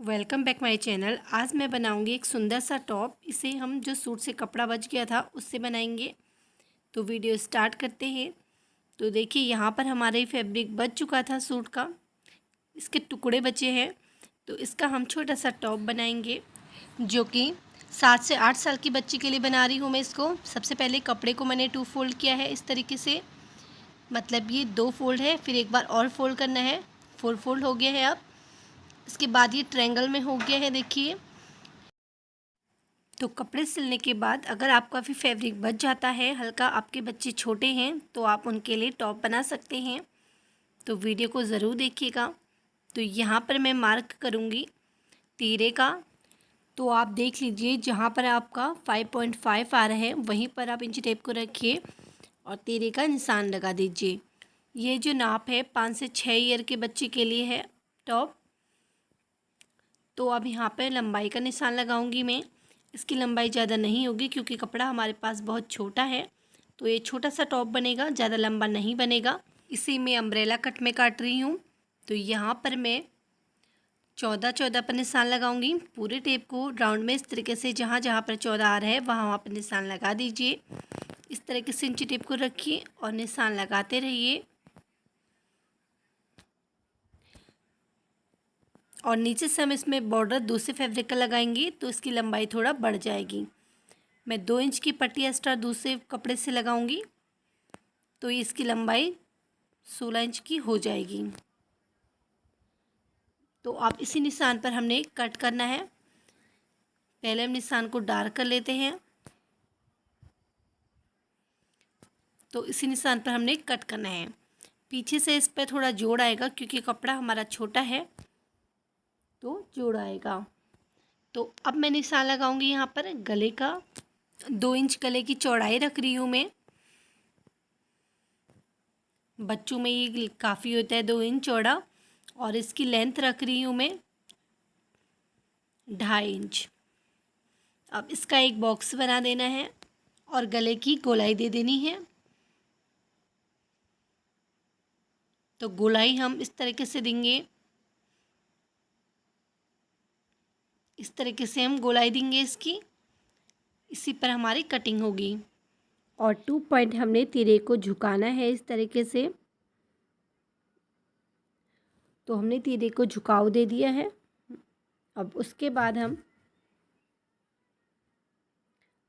Welcome back my channel. आज मैं बनाऊंगी एक सुंदर सा टॉप। इसे हम जो सूट से कपड़ा बच गया था उससे बनाएंगे। तो वीडियो स्टार्ट करते हैं। तो देखिए यहाँ पर हमारे फैब्रिक बच चुका था सूट का, इसके टुकड़े बचे हैं। तो इसका हम छोटा सा टॉप बनाएंगे जो कि 7 से 8 साल की बच्ची के लिए बना रही हूँ मैं इसको। सबसे पहले कपड़े को मैंने 2 फोल्ड किया है इस तरीके से, मतलब ये 2 फोल्ड है, फिर एक बार और फोल्ड करना है, 4 फोल्ड हो गया है। अब इसके बाद ये ट्रायंगल में हो गया है देखिए। तो कपड़े सिलने के बाद अगर आपका भी फैब्रिक बच जाता है हल्का, आपके बच्चे छोटे हैं तो आप उनके लिए टॉप बना सकते हैं। तो वीडियो को ज़रूर देखिएगा। तो यहाँ पर मैं मार्क करूँगी तीरे का। तो आप देख लीजिए जहाँ पर आपका 5.5 आ रहा है वहीं पर आप इंची टेप को रखिए और तीरे का निशान लगा दीजिए। ये जो नाप है 5 से 6 ईयर के बच्चे के लिए है टॉप। तो अब यहाँ पर लंबाई का निशान लगाऊंगी मैं। इसकी लंबाई ज़्यादा नहीं होगी क्योंकि कपड़ा हमारे पास बहुत छोटा है, तो ये छोटा सा टॉप बनेगा, ज़्यादा लंबा नहीं बनेगा। इसी में अम्ब्रेला कट में काट रही हूँ। तो यहाँ पर मैं 14 पर निशान लगाऊंगी। पूरे टेप को राउंड में इस तरीके से जहाँ जहाँ पर 14 आ रहा है वहाँ पर निशान लगा दीजिए। इस तरीके से इंची टेप को रखिए और निशान लगाते रहिए। और नीचे से हम इसमें बॉर्डर दूसरे फैब्रिक का लगाएंगे तो इसकी लंबाई थोड़ा बढ़ जाएगी। मैं 2 इंच की पट्टी एक्स्ट्रा दूसरे कपड़े से लगाऊंगी तो इसकी लंबाई 16 इंच की हो जाएगी। तो आप इसी निशान पर हमने कट करना है। पहले हम निशान को डार्क कर लेते हैं। तो इसी निशान पर हमने कट करना है। पीछे से इस पर थोड़ा जोड़ आएगा क्योंकि कपड़ा हमारा छोटा है, तो जोड़ आएगा। तो अब मैं निशान लगाऊंगी यहाँ पर गले का। 2 इंच गले की चौड़ाई रख रही हूँ मैं। बच्चों में ये काफ़ी होता है 2 इंच चौड़ा। और इसकी लेंथ रख रही हूँ मैं 2.5 इंच। अब इसका एक बॉक्स बना देना है और गले की गोलाई दे देनी है। तो गोलाई हम इस तरीके से देंगे, इस तरीके से हम गोलाई देंगे इसकी। इसी पर हमारी कटिंग होगी। और 2 पॉइंट हमने तिरे को झुकाना है इस तरीके से। तो हमने तिरे को झुकाव दे दिया है। अब उसके बाद हम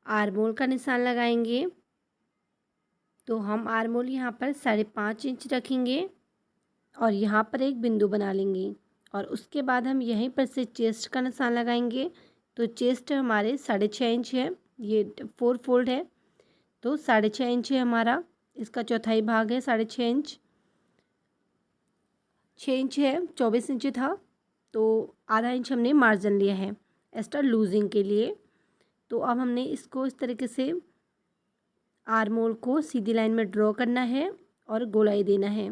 आर्मोल का निशान लगाएंगे। तो हम आर्मोल यहाँ पर 5.5 इंच रखेंगे और यहाँ पर एक बिंदु बना लेंगे। और उसके बाद हम यहीं पर से चेस्ट का निशान लगाएंगे। तो चेस्ट हमारे 6.5 इंच है, ये 4 फोल्ड है तो 6.5 इंच है हमारा। इसका चौथाई भाग है 6.5 इंच। 6 इंच है, 24 इंच था तो आधा इंच हमने मार्जिन लिया है एक्स्ट्रा लूजिंग के लिए। तो अब हमने इसको इस तरीके से आर्मोल को सीधी लाइन में ड्रॉ करना है और गोलाई देना है।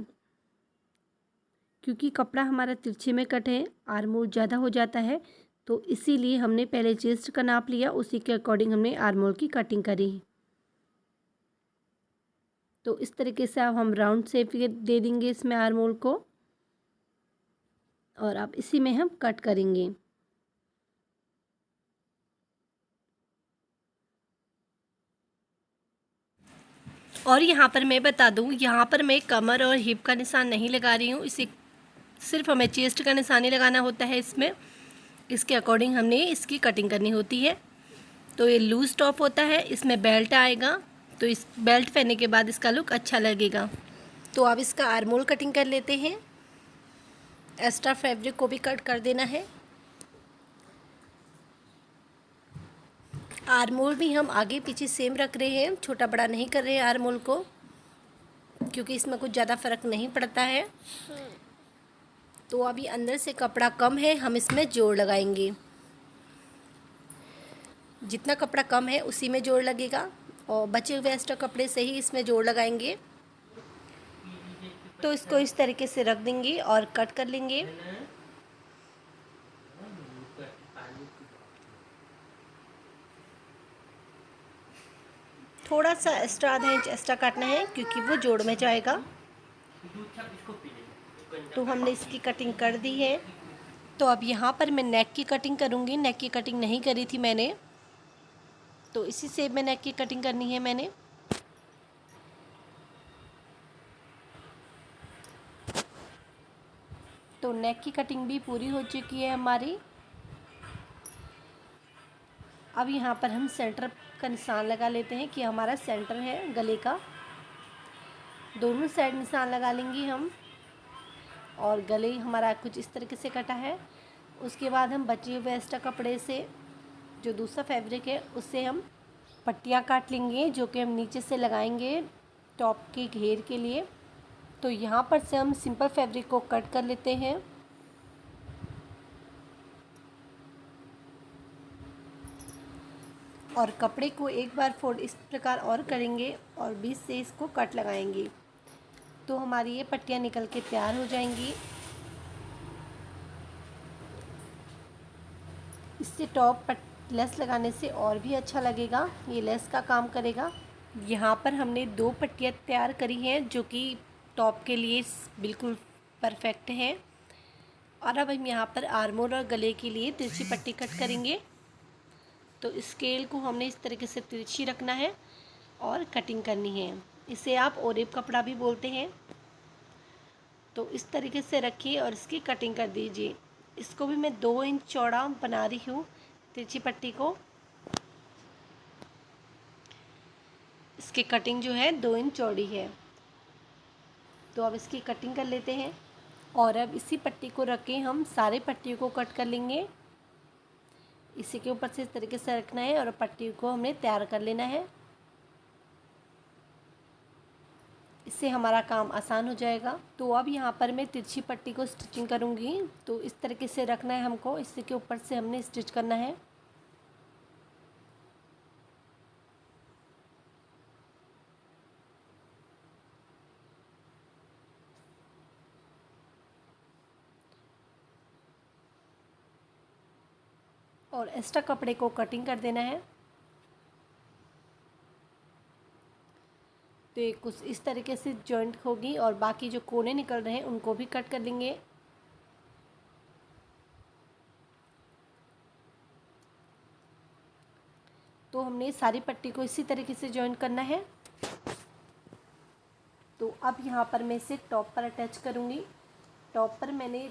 क्योंकि कपड़ा हमारा तिरछे में कट है, आर्मोल ज़्यादा हो जाता है, तो इसीलिए हमने पहले चेस्ट का नाप लिया, उसी के अकॉर्डिंग हमने आर्मोल की कटिंग करी। तो इस तरीके से अब हम राउंड शेप दे देंगे इसमें आर्मोल को और अब इसी में हम कट करेंगे। और यहाँ पर मैं बता दूँ, यहाँ पर मैं कमर और हिप का निशान नहीं लगा रही हूँ। इसी सिर्फ हमें चेस्ट का निशान ही लगाना होता है इसमें। इसके अकॉर्डिंग हमने इसकी कटिंग करनी होती है। तो ये लूज़ टॉप होता है, इसमें बेल्ट आएगा, तो इस बेल्ट पहनने के बाद इसका लुक अच्छा लगेगा। तो अब इसका आर्मोल कटिंग कर लेते हैं। एक्स्ट्रा फैब्रिक को भी कट कर देना है। आर्मोल भी हम आगे पीछे सेम रख रहे हैं, छोटा बड़ा नहीं कर रहे हैं आर्मोल को, क्योंकि इसमें कुछ ज़्यादा फ़र्क नहीं पड़ता है। तो अभी अंदर से कपड़ा कम है, हम इसमें जोड़ लगाएंगे। जितना कपड़ा कम है उसी में जोड़ लगेगा और बचे हुए एक्स्ट्रा कपड़े से ही इसमें जोड़ लगाएंगे। तो इसको इस तरीके से रख देंगे और कट कर लेंगे। थोड़ा सा एक्स्ट्रा आधा इंच एक्स्ट्रा काटना है क्योंकि वो जोड़ में जाएगा। तो हमने इसकी कटिंग कर दी है। तो अब यहाँ पर मैं नेक की कटिंग करूँगी। नेक की कटिंग नहीं करी थी मैंने, तो इसी शेप में नेक की कटिंग करनी है मैंने। तो नेक की कटिंग भी पूरी हो चुकी है हमारी। अब यहाँ पर हम सेंटर का निशान लगा लेते हैं कि हमारा सेंटर है गले का। दोनों साइड निशान लगा लेंगे हम। और गले हमारा कुछ इस तरीके से कटा है। उसके बाद हम बचे हुए एक्स्ट्रा कपड़े से, जो दूसरा फैब्रिक है, उससे हम पट्टियाँ काट लेंगे, जो कि हम नीचे से लगाएंगे टॉप के घेर के लिए। तो यहाँ पर से हम सिंपल फैब्रिक को कट कर लेते हैं। और कपड़े को एक बार फोल्ड इस प्रकार और करेंगे और बीच से इसको कट लगाएंगे, तो हमारी ये पट्टियाँ निकल के तैयार हो जाएंगी। इससे टॉप लेस लगाने से और भी अच्छा लगेगा, ये लेस का काम करेगा। यहाँ पर हमने 2 पट्टियाँ तैयार करी हैं, जो कि टॉप के लिए बिल्कुल परफेक्ट हैं। और अब हम यहाँ पर आर्मोल और गले के लिए तिरछी पट्टी कट करेंगे। तो स्केल को हमने इस तरीके से तिरछी रखना है और कटिंग करनी है। इसे आप ओरेब कपड़ा भी बोलते हैं। तो इस तरीके से रखिए और इसकी कटिंग कर दीजिए। इसको भी मैं 2 इंच चौड़ा बना रही हूँ तिरछी पट्टी को। इसकी कटिंग जो है 2 इंच चौड़ी है। तो अब इसकी कटिंग कर लेते हैं। और अब इसी पट्टी को रख के हम सारे पट्टियों को कट कर लेंगे। इसी के ऊपर से इस तरीके से रखना है और पट्टी को हमने तैयार कर लेना है। इससे हमारा काम आसान हो जाएगा। तो अब यहाँ पर मैं तिरछी पट्टी को स्टिचिंग करूँगी। तो इस तरीके से रखना है हमको, इसी के ऊपर से हमने स्टिच करना है। और एक्स्ट्रा कपड़े को कटिंग कर देना है। तो ये कुछ इस तरीके से जॉइंट होगी और बाकी जो कोने निकल रहे हैं उनको भी कट कर लेंगे। तो हमने सारी पट्टी को इसी तरीके से जॉइंट करना है। तो अब यहाँ पर मैं इसे टॉप पर अटैच करूँगी। टॉप पर मैंने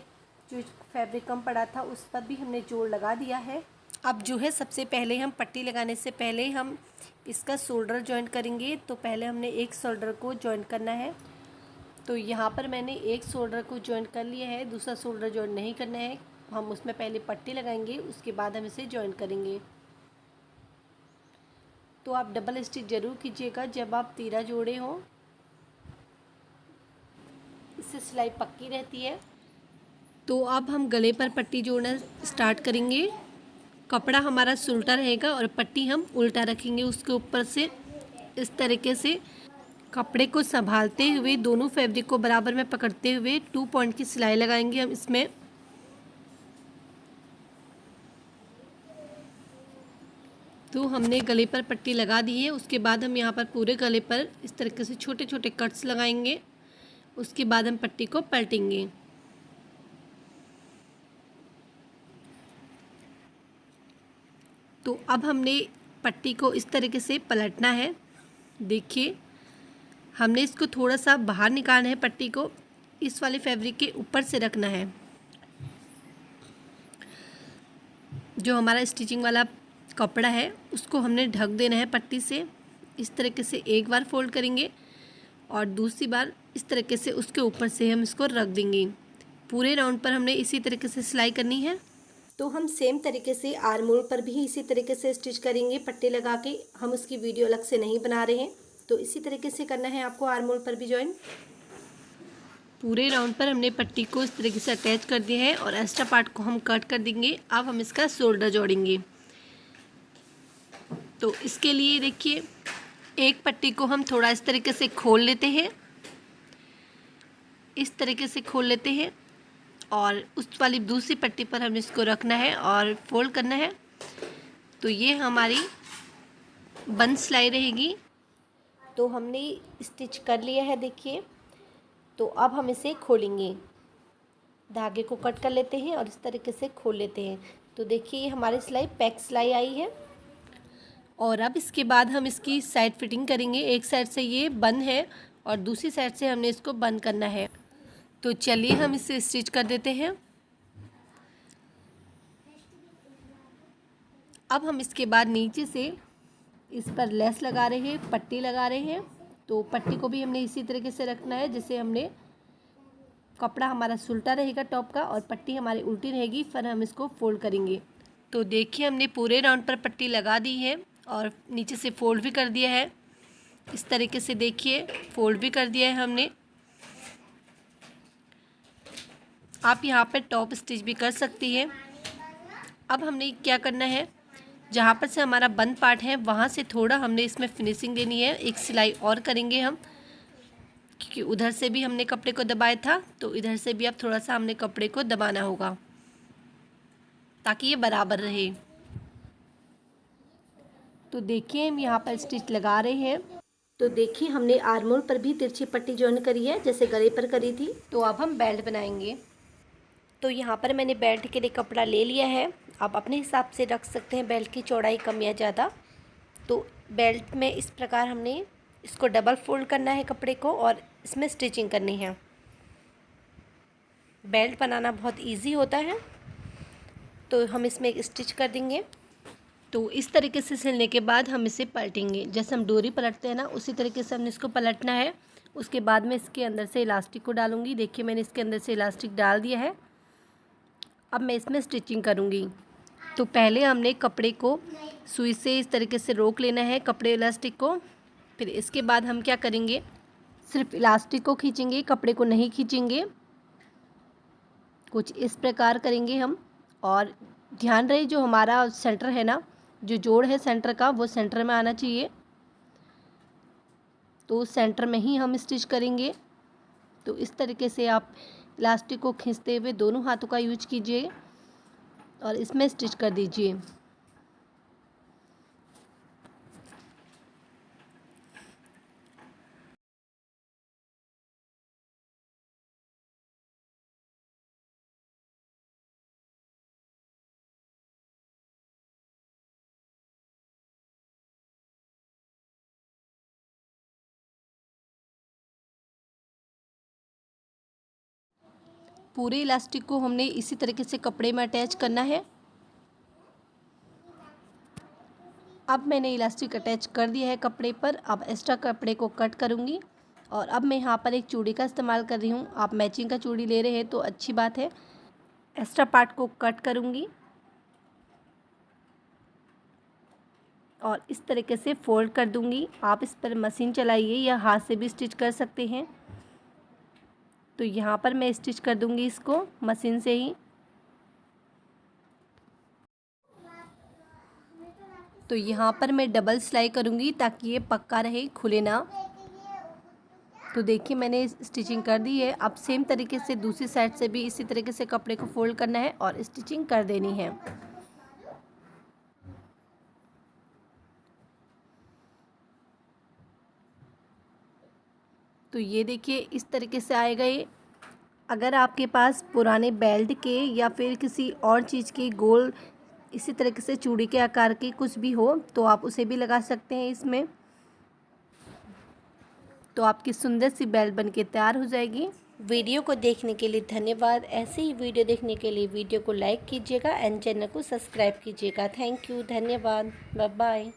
जो फैब्रिक कम पड़ा था उस पर भी हमने जोड़ लगा दिया है। अब जो है सबसे पहले हम पट्टी लगाने से पहले हम इसका शोल्डर जॉइंट करेंगे। तो पहले हमने एक शोल्डर को जॉइंट करना है। तो यहाँ पर मैंने एक शोल्डर को जॉइंट कर लिया है, दूसरा शोल्डर जॉइंट नहीं करना है। हम उसमें पहले पट्टी लगाएंगे, उसके बाद हम इसे जॉइंट करेंगे। तो आप डबल स्टिच ज़रूर कीजिएगा जब आप तीरा जोड़े हों, इससे सिलाई पक्की रहती है। तो अब हम गले पर पट्टी जोड़ना स्टार्ट करेंगे। कपड़ा हमारा उल्टा रहेगा और पट्टी हम उल्टा रखेंगे उसके ऊपर से। इस तरीके से कपड़े को संभालते हुए दोनों फैब्रिक को बराबर में पकड़ते हुए 2 पॉइंट की सिलाई लगाएंगे हम इसमें। तो हमने गले पर पट्टी लगा दी है। उसके बाद हम यहाँ पर पूरे गले पर इस तरीके से छोटे छोटे कट्स लगाएंगे। उसके बाद हम पट्टी को पलटेंगे। तो अब हमने पट्टी को इस तरीके से पलटना है। देखिए, हमने इसको थोड़ा सा बाहर निकालना है, पट्टी को इस वाले फैब्रिक के ऊपर से रखना है। जो हमारा स्टिचिंग वाला कपड़ा है उसको हमने ढक देना है पट्टी से। इस तरीके से एक बार फोल्ड करेंगे और दूसरी बार इस तरीके से उसके ऊपर से हम इसको रख देंगे। पूरे राउंड पर हमने इसी तरीके से सिलाई करनी है। तो हम सेम तरीके से आर्मोल पर भी इसी तरीके से स्टिच करेंगे पट्टी लगा के। हम उसकी वीडियो अलग से नहीं बना रहे हैं। तो इसी तरीके से करना है आपको आर्मोल पर भी जॉइन। पूरे राउंड पर हमने पट्टी को इस तरीके से अटैच कर दिया है और एक्स्ट्रा पार्ट को हम कट कर देंगे। अब हम इसका शोल्डर जोड़ेंगे। तो इसके लिए देखिए, एक पट्टी को हम थोड़ा इस तरीके से खोल लेते हैं, इस तरीके से खोल लेते हैं और उस वाली दूसरी पट्टी पर हमें इसको रखना है और फोल्ड करना है। तो ये हमारी बंद सिलाई रहेगी। तो हमने स्टिच कर लिया है देखिए। तो अब हम इसे खोलेंगे। धागे को कट कर लेते हैं और इस तरीके से खोल लेते हैं। तो देखिए ये हमारी सिलाई पैक सिलाई आई है। और अब इसके बाद हम इसकी साइड फिटिंग करेंगे। एक साइड से ये बंद है और दूसरी साइड से हमने इसको बंद करना है। तो चलिए हम इसे स्टिच कर देते हैं। अब हम इसके बाद नीचे से इस पर लेस लगा रहे हैं, पट्टी लगा रहे हैं। तो पट्टी को भी हमने इसी तरीके से रखना है जैसे हमने कपड़ा हमारा सुलटा रहेगा टॉप का और पट्टी हमारी उल्टी रहेगी, फिर हम इसको फोल्ड करेंगे। तो देखिए हमने पूरे राउंड पर पट्टी लगा दी है और नीचे से फोल्ड भी कर दिया है। इस तरीके से देखिए फोल्ड भी कर दिया है हमने। आप यहाँ पर टॉप स्टिच भी कर सकती है। अब हमने क्या करना है, जहाँ पर से हमारा बंद पार्ट है वहाँ से थोड़ा हमने इसमें फिनिशिंग देनी है। एक सिलाई और करेंगे हम, क्योंकि उधर से भी हमने कपड़े को दबाया था, तो इधर से भी अब थोड़ा सा हमने कपड़े को दबाना होगा ताकि ये बराबर रहे। तो देखिए हम यहाँ पर स्टिच लगा रहे हैं। तो देखिए हमने आर्म होल पर भी तिरछी पट्टी जॉइन करी है जैसे गले पर करी थी। तो अब हम बेल्ट बनाएंगे। तो यहाँ पर मैंने बेल्ट के लिए कपड़ा ले लिया है। आप अपने हिसाब से रख सकते हैं बेल्ट की चौड़ाई कम या ज़्यादा। तो बेल्ट में इस प्रकार हमने इसको डबल फोल्ड करना है कपड़े को और इसमें स्टिचिंग करनी है। बेल्ट बनाना बहुत इजी होता है। तो हम इसमें एक स्टिच कर देंगे। तो इस तरीके से सिलने के बाद हम इसे पलटेंगे। जैसे हम डोरी पलटते हैं ना, उसी तरीके से हमने इसको पलटना है। उसके बाद मैं इसके अंदर से इलास्टिक को डालूँगी। देखिए मैंने इसके अंदर से इलास्टिक डाल दिया है। अब मैं इसमें स्टिचिंग करूँगी। तो पहले हमने कपड़े को सुई से इस तरीके से रोक लेना है, कपड़े इलास्टिक को। फिर इसके बाद हम क्या करेंगे, सिर्फ इलास्टिक को खींचेंगे, कपड़े को नहीं खींचेंगे। कुछ इस प्रकार करेंगे हम। और ध्यान रहे जो हमारा सेंटर है ना, जो जोड़ है सेंटर का, वो सेंटर में आना चाहिए। तो सेंटर में ही हम स्टिच करेंगे। तो इस तरीके से आप इलास्टिक को खींचते हुए दोनों हाथों का यूज कीजिए और इसमें स्टिच कर दीजिए। पूरे इलास्टिक को हमने इसी तरीके से कपड़े में अटैच करना है। अब मैंने इलास्टिक अटैच कर दिया है कपड़े पर। अब एक्स्ट्रा कपड़े को कट करूँगी और अब मैं यहाँ पर एक चूड़ी का इस्तेमाल कर रही हूँ। आप मैचिंग का चूड़ी ले रहे हैं तो अच्छी बात है। एक्स्ट्रा पार्ट को कट करूँगी और इस तरीके से फोल्ड कर दूँगी। आप इस पर मशीन चलाइए या हाथ से भी स्टिच कर सकते हैं। तो यहाँ पर मैं स्टिच कर दूँगी इसको मशीन से ही। तो यहाँ पर मैं डबल सिलाई करूँगी ताकि ये पक्का रहे, खुले ना। तो देखिए मैंने स्टिचिंग कर दी है। अब सेम तरीके से दूसरी साइड से भी इसी तरीके से कपड़े को फोल्ड करना है और स्टिचिंग कर देनी है। तो ये देखिए इस तरीके से आएगा ये। अगर आपके पास पुराने बेल्ट के या फिर किसी और चीज़ के गोल इसी तरीके से चूड़ी के आकार के कुछ भी हो तो आप उसे भी लगा सकते हैं इसमें। तो आपकी सुंदर सी बेल्ट बनके तैयार हो जाएगी। वीडियो को देखने के लिए धन्यवाद। ऐसे ही वीडियो देखने के लिए वीडियो को लाइक कीजिएगा एंड चैनल को सब्सक्राइब कीजिएगा। थैंक यू, धन्यवाद, बाय बाय।